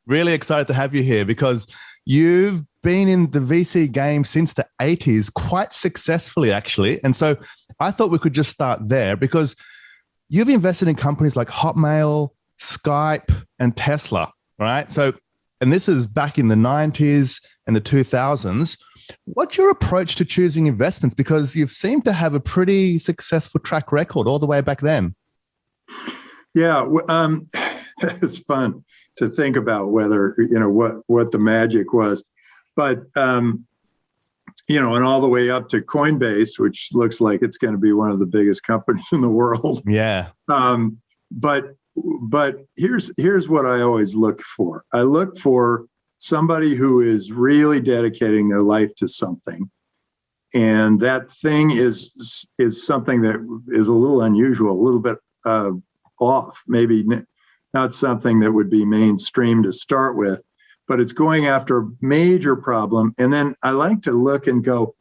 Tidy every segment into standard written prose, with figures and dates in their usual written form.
Really excited to have you here because you've been in the VC game since the 80s, quite successfully, actually. And so I thought we could just start there because you've invested in companies like Hotmail, Skype, and Tesla, right? So, and this is back in the 90s and the 2000s. What's your approach to choosing investments? Because you've seemed to have a pretty successful track record all the way back then. Yeah, it's fun to think about whether, what the magic was. But, and all the way up to Coinbase, which looks like it's going to be one of the biggest companies in the world. Yeah. But here's what I always look for. I look for somebody who is really dedicating their life to something. And that thing is something that is a little unusual, a little bit off, maybe not something that would be mainstream to start with, but it's going after a major problem. And then I like to look and go,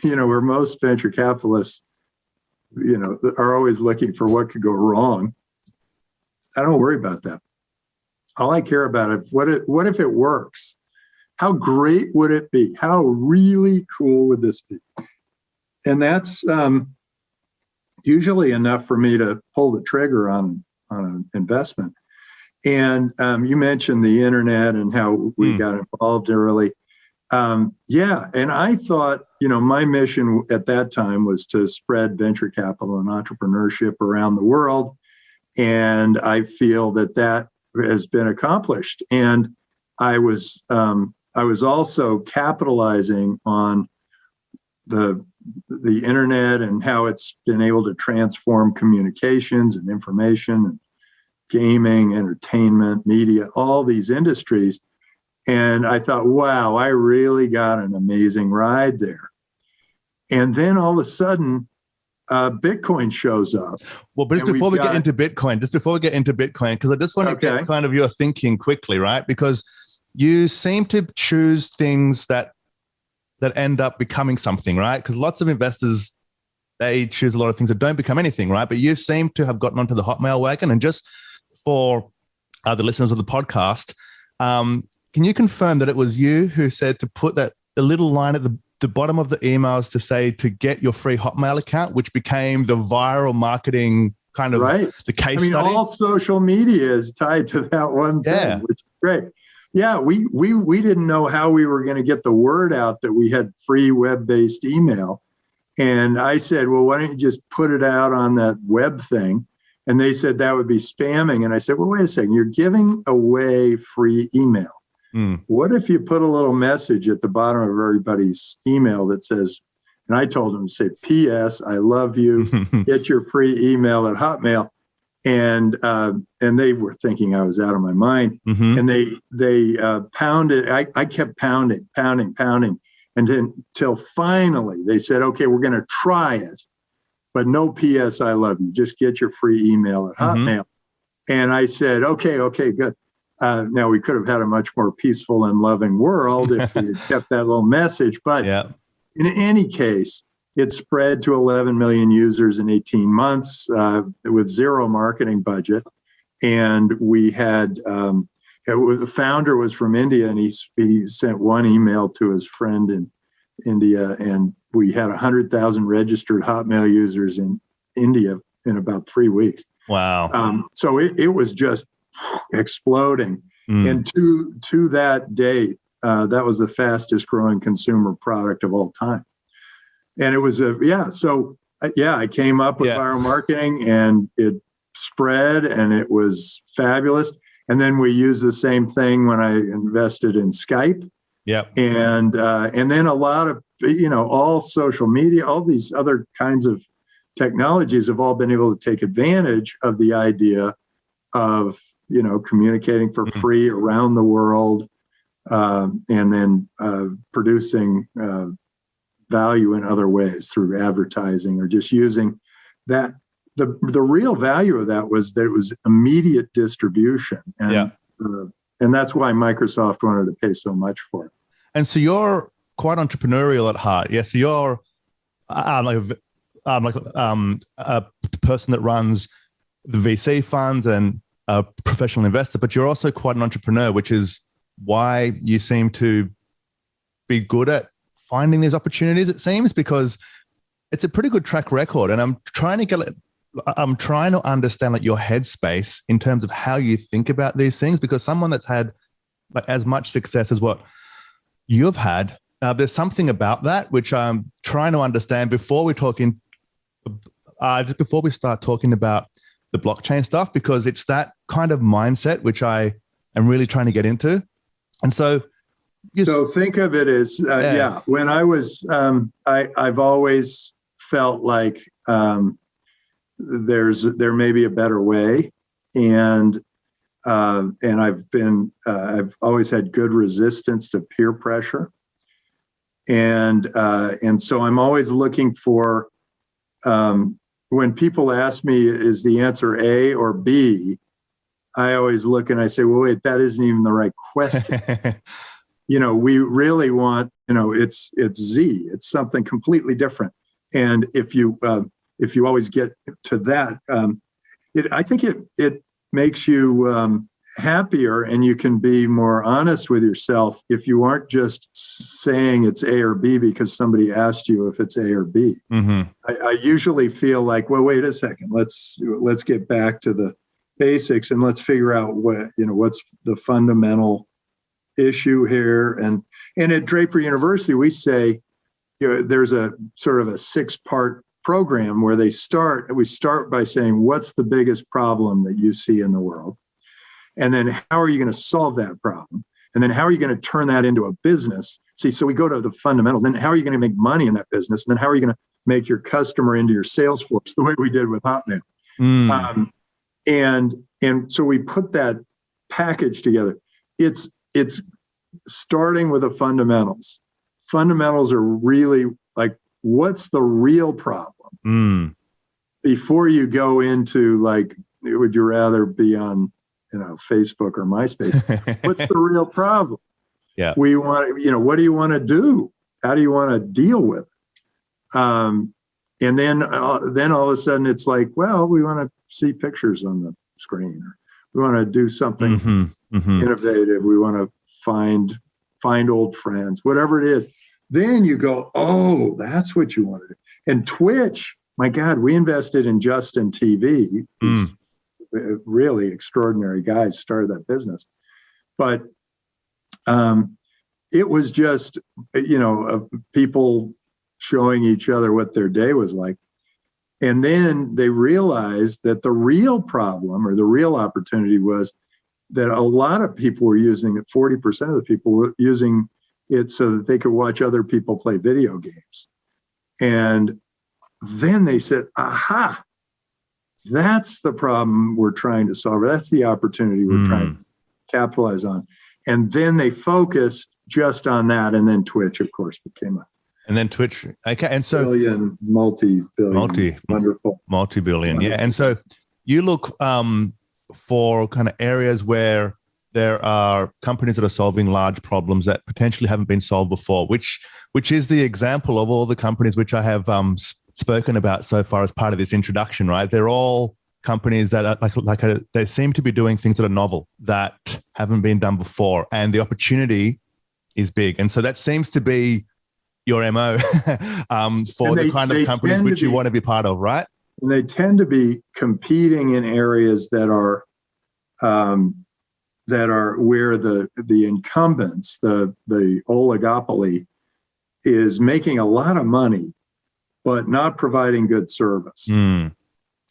where most venture capitalists, are always looking for what could go wrong. I don't worry about that. All I care about is what if it works? How great would it be? How really cool would this be? And that's usually enough for me to pull the trigger on an investment. And you mentioned the internet and how we got involved early. And I thought, my mission at that time was to spread venture capital and entrepreneurship around the world. And I feel that has been accomplished. And I was also capitalizing on the internet and how it's been able to transform communications and information and gaming, entertainment, media, all these industries. And I thought, wow, I really got an amazing ride there. And then all of a sudden, Bitcoin shows up. Well, but before we get into Bitcoin, because I just want to get kind of your thinking quickly, right? Because you seem to choose things that end up becoming something, right? Because lots of investors, they choose a lot of things that don't become anything, right? But you seem to have gotten onto the Hotmail wagon. And just for the listeners of the podcast, can you confirm that it was you who said to put the little line at the bottom of the emails to say to get your free Hotmail account, which became the viral marketing kind of the case study? All social media is tied to that one thing, which is great. Yeah, we didn't know how we were going to get the word out that we had free web-based email. And I said, well, why don't you just put it out on that web thing? And they said that would be spamming. And I said, well, wait a second, you're giving away free email. What if you put a little message at the bottom of everybody's email that says, and I told them to say, P.S. I love you, get your free email at Hotmail. And they were thinking I was out of my mind. And they pounded, I kept pounding. And until finally they said, okay, we're going to try it, but no P.S. I love you, just get your free email at Hotmail. And I said, okay, good. Now, we could have had a much more peaceful and loving world if we had kept that little message. But in any case, it spread to 11 million users in 18 months with zero marketing budget. And we had, the founder was from India, and he sent one email to his friend in India. And we had 100,000 registered Hotmail users in India in about 3 weeks. Wow. So it was just exploding. And to that date, that was the fastest growing consumer product of all time. And it was I came up with viral marketing, and it spread, and it was fabulous. And then we used the same thing when I invested in Skype. And then a lot of, all social media, all these other kinds of technologies have all been able to take advantage of the idea of communicating for free around the world, and then producing value in other ways through advertising or just using that. The real value of that was that it was immediate distribution, and that's why Microsoft wanted to pay so much for it. And so you're quite entrepreneurial at heart, yes? So you're a person that runs the VC funds and a professional investor, but you're also quite an entrepreneur, which is why you seem to be good at finding these opportunities, it seems, because it's a pretty good track record. And I'm trying to understand like your headspace in terms of how you think about these things, because someone that's had like as much success as what you've had, there's something about that which I'm trying to understand before we start talking about the blockchain stuff, because it's that kind of mindset which I am really trying to get into. And so think of it as, when I was, I've always felt like there may be a better way. And I've always had good resistance to peer pressure. And so I'm always looking for, when people ask me, is the answer A or B? I always look and I say, well, wait, that isn't even the right question. We really want, it's Z, it's something completely different. And if you always get to that, I think it makes you happier, and you can be more honest with yourself if you aren't just saying it's A or B because somebody asked you if it's A or B. Mm-hmm. I usually feel like, well, wait a second, let's get back to the basics and let's figure out what's the fundamental issue here. And at Draper University, we say, there's a sort of a 6-part program where we start by saying, what's the biggest problem that you see in the world? And then how are you going to solve that problem? And then how are you going to turn that into a business? So we go to the fundamentals. Then how are you going to make money in that business? And then how are you going to make your customer into your sales force, the way we did with Hotmail? And so we put that package together. It's starting with the fundamentals. Fundamentals are really like, what's the real problem? Before you go into like, would you rather be on Facebook or MySpace? What's the real problem? Yeah. We want, what do you want to do? How do you want to deal with it? And then all of a sudden it's like, well, we want to see pictures on the screen, or we want to do something innovative. We want to find old friends, whatever it is. Then you go, oh, that's what you want to do. And Twitch, my God, we invested in Justin TV. Really extraordinary guys started that business, but it was just people showing each other what their day was like. And then they realized that the real problem or the real opportunity was that a lot of people were using it. 40% of the people were using it so that they could watch other people play video games. And then they said, aha, that's the problem we're trying to solve. That's the opportunity we're trying to capitalize on. And then they focused just on that. And then Twitch, of course, became And then Twitch. Okay. And so multi-billion, wonderful. Multi-billion. Yeah. And so you look for kind of areas where there are companies that are solving large problems that potentially haven't been solved before, which is the example of all the companies which I have spoken about so far as part of this introduction, right? They're all companies that are they seem to be doing things that are novel, that haven't been done before, and the opportunity is big. And so that seems to be your MO for the kind of companies which you want to be part of, right? And they tend to be competing in areas that are where the incumbents, the oligopoly, is making a lot of money, but not providing good service.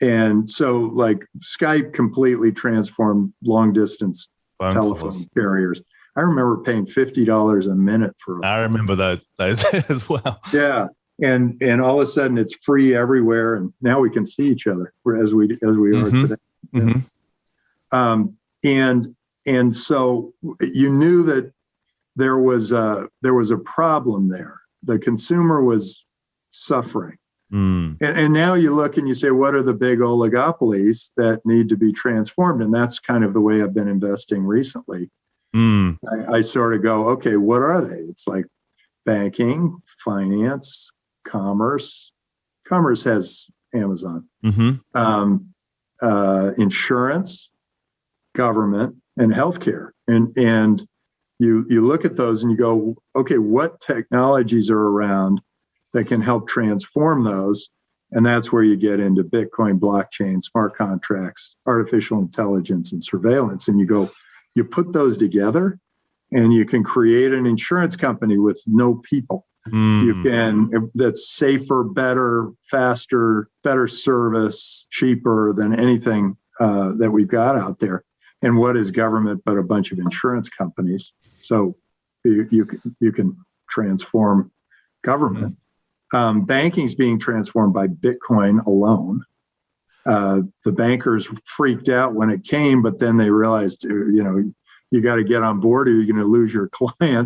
And so like Skype completely transformed long distance telephone carriers. I remember paying $50 a minute for I remember those as well. Yeah. And all of a sudden it's free everywhere. And now we can see each other as we are today. And so you knew that there was a problem there. The consumer was suffering. And now you look and you say, what are the big oligopolies that need to be transformed? And that's kind of the way I've been investing recently. I sort of go, okay, what are they? It's like banking, finance, commerce. Commerce has Amazon. Insurance, government, and healthcare. And you look at those and you go, okay, what technologies are around that can help transform those? And that's where you get into Bitcoin, blockchain, smart contracts, artificial intelligence, and surveillance. And you put those together and you can create an insurance company with no people. That's safer, better, faster, better service, cheaper than anything that we've got out there. And what is government but a bunch of insurance companies? So you can transform government. Banking's being transformed by Bitcoin alone. The bankers freaked out when it came, but then they realized, you got to get on board or you're going to lose your clients.